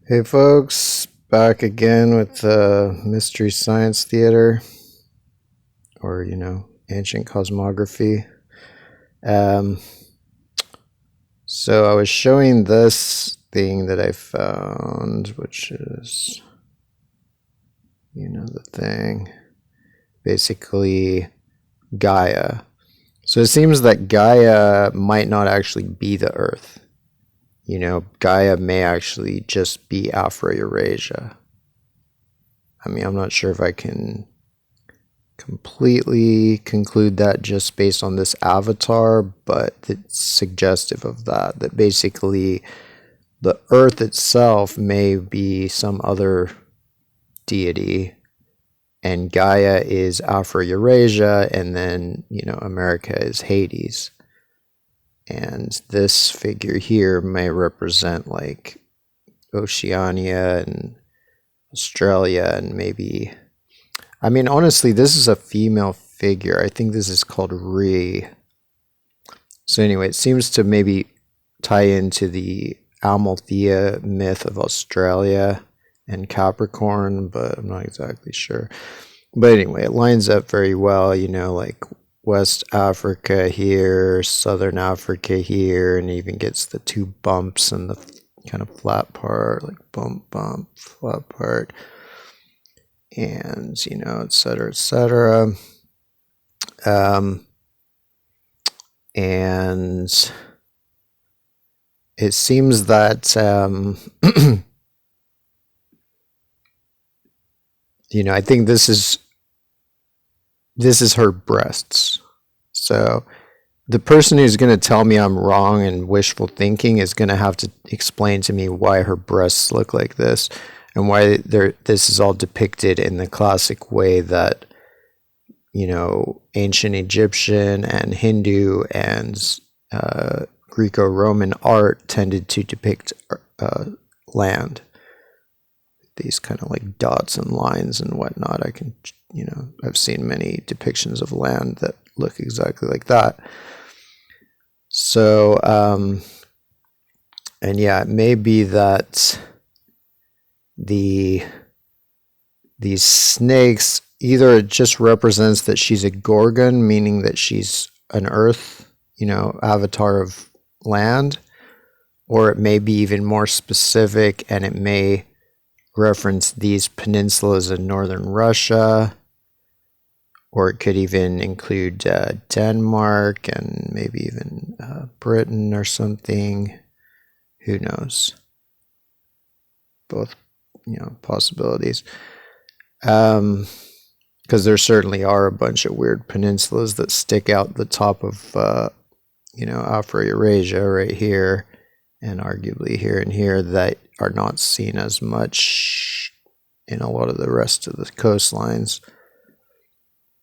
Hey folks, back again with Mystery Science Theater, or ancient cosmography. Um, so I was showing this thing that I found, which is, the thing, basically Gaia. So it seems that Gaia might not actually be the Earth. Gaia may actually just be Afro-Eurasia. I mean, I'm not sure if I can completely conclude that just based on this avatar, but it's suggestive of that basically the earth itself may be some other deity, and Gaia is Afro-Eurasia, and then America is Hades. And this figure here may represent like Oceania and Australia, and maybe, I mean, honestly, this is a female figure. I think this is called Re. So anyway, it seems to maybe tie into the Amalthea myth of Australia and Capricorn, but I'm not exactly sure. But anyway, it lines up very well, like West Africa here, Southern Africa here, and even gets the two bumps and the kind of flat part, like bump, bump, flat part, and, et cetera, et cetera. And it seems that I think this is her breasts. So the person who's going to tell me I'm wrong and wishful thinking is going to have to explain to me why her breasts look like this, and why this is all depicted in the classic way that ancient Egyptian and Hindu and Greco-Roman art tended to depict land. These kind of like dots and lines and whatnot. I've seen many depictions of land that look exactly like that. So, and yeah, it may be that these snakes, either it just represents that she's a Gorgon, meaning that she's an earth, avatar of land, or it may be even more specific and it may reference these peninsulas in northern Russia, or it could even include Denmark and maybe even Britain or something. Who knows? Both, possibilities. Because there certainly are a bunch of weird peninsulas that stick out the top of, Afro-Eurasia right here, and arguably here and here, that are not seen as much in a lot of the rest of the coastlines.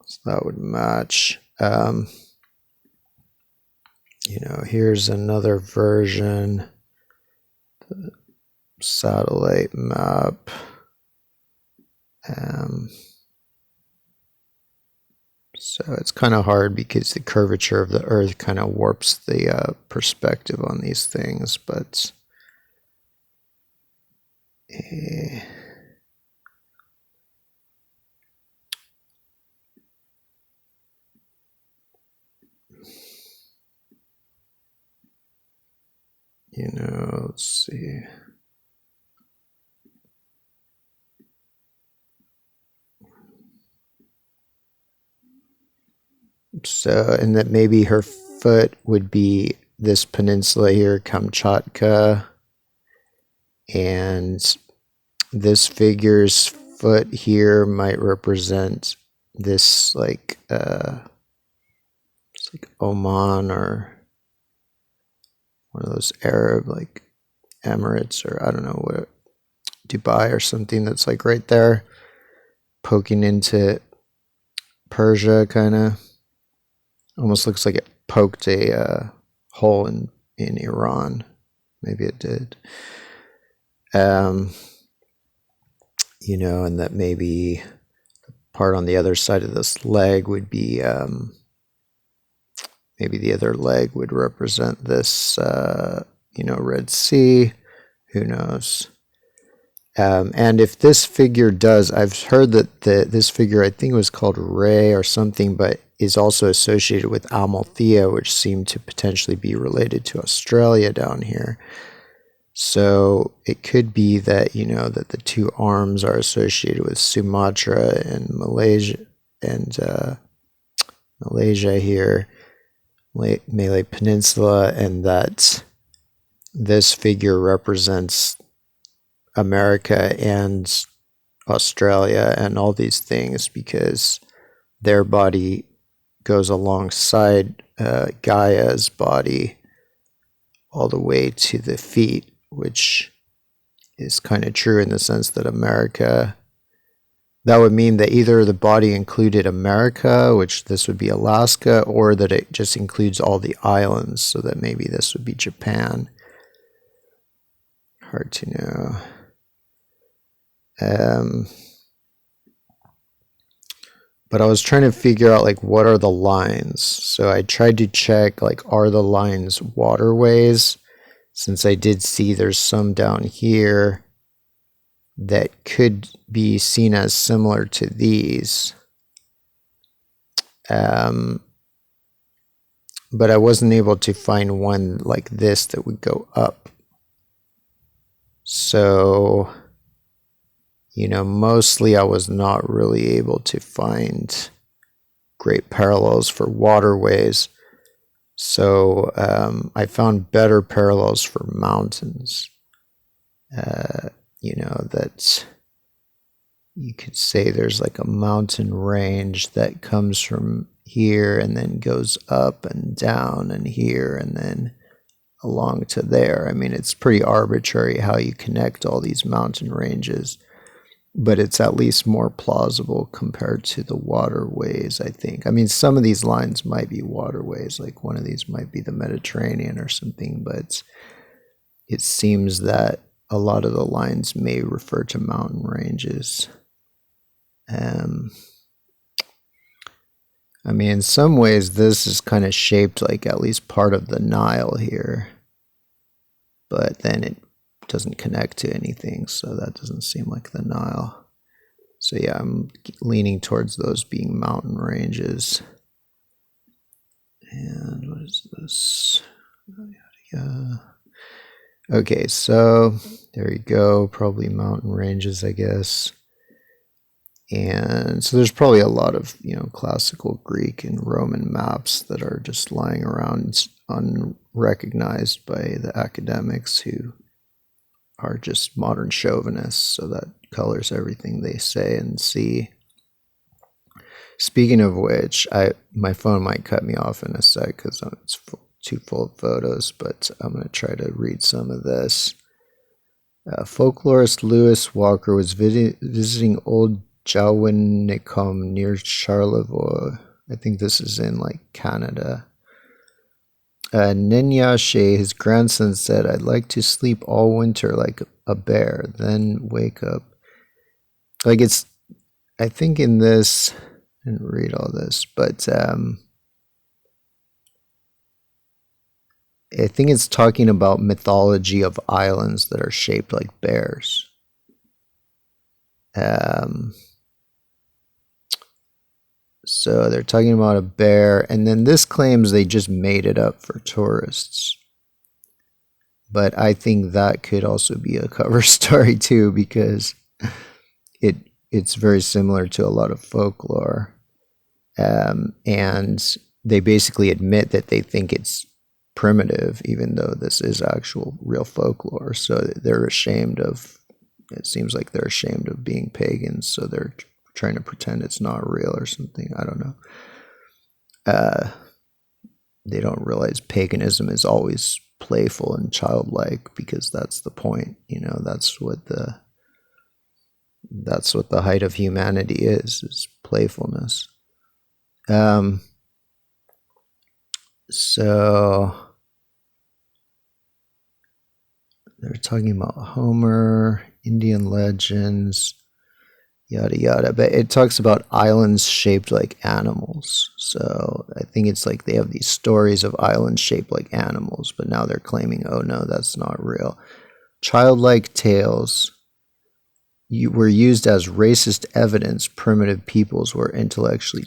So that would match. Here's another version. The satellite map. So it's kind of hard because the curvature of the Earth kind of warps the perspective on these things, but let's see. So, and that maybe her foot would be this peninsula here, Kamchatka, and this figure's foot here might represent this like it's like Oman, or one of those Arab like Emirates, or I don't know what, Dubai or something, that's like right there poking into Persia, kind of almost looks like it poked a hole in Iran. Maybe it did. And that maybe the part on the other side of this leg would be maybe the other leg would represent this Red Sea. Who knows? And if this figure does, I've heard that this figure, I think it was called Ray or something, but is also associated with Amalthea, which seemed to potentially be related to Australia down here. So it could be that, that the two arms are associated with Sumatra and Malaysia here, Malay Peninsula, and that this figure represents America and Australia and all these things because their body goes alongside Gaia's body all the way to the feet, which is kind of true in the sense that that would mean that either the body included America, which this would be Alaska, or that it just includes all the islands, so that maybe this would be Japan. Hard to know. But I was trying to figure out, like, what are the lines? So I tried to check, like, are the lines waterways? Since I did see there's some down here that could be seen as similar to these. But I wasn't able to find one like this that would go up. So, mostly I was not really able to find great parallels for waterways. So I found better parallels for mountains. That you could say there's like a mountain range that comes from here and then goes up and down and here and then along to there. I mean, it's pretty arbitrary how you connect all these mountain ranges, but it's at least more plausible compared to the waterways, I think. I mean, some of these lines might be waterways, like one of these might be the Mediterranean or something, but it seems that a lot of the lines may refer to mountain ranges. I mean, in some ways, this is kind of shaped like at least part of the Nile here, but then it doesn't connect to anything, so that doesn't seem like the Nile. So yeah, I'm leaning towards those being mountain ranges. And what is this? Okay, so there you go, probably mountain ranges, I guess. And so there's probably a lot of, classical Greek and Roman maps that are just lying around unrecognized by the academics who are just modern chauvinists, so that colors everything they say and see. Speaking of which, my phone might cut me off in a sec because it's too full of photos, but I'm going to try to read some of this. Folklorist Lewis Walker was visiting Old Jawinikom near Charlevoix. I think this is in Canada. Ninyashe, his grandson, said, "I'd like to sleep all winter like a bear, then wake up." I think in this, I didn't read all this, but I think it's talking about mythology of islands that are shaped like bears. So they're talking about a bear, and then this claims they just made it up for tourists. But I think that could also be a cover story too, because it's very similar to a lot of folklore. And they basically admit that they think it's primitive, even though this is actual real folklore. So they're ashamed of, it seems like they're ashamed of being pagans, so they're trying to pretend it's not real or something. I don't know. They don't realize paganism is always playful and childlike, because that's the point. That's what the height of humanity is playfulness. So they're talking about Homer, Indian legends, yada yada, but it talks about islands shaped like animals. So I think it's like they have these stories of islands shaped like animals, but now they're claiming, oh no, that's not real. Childlike tales were used as racist evidence primitive peoples were intellectually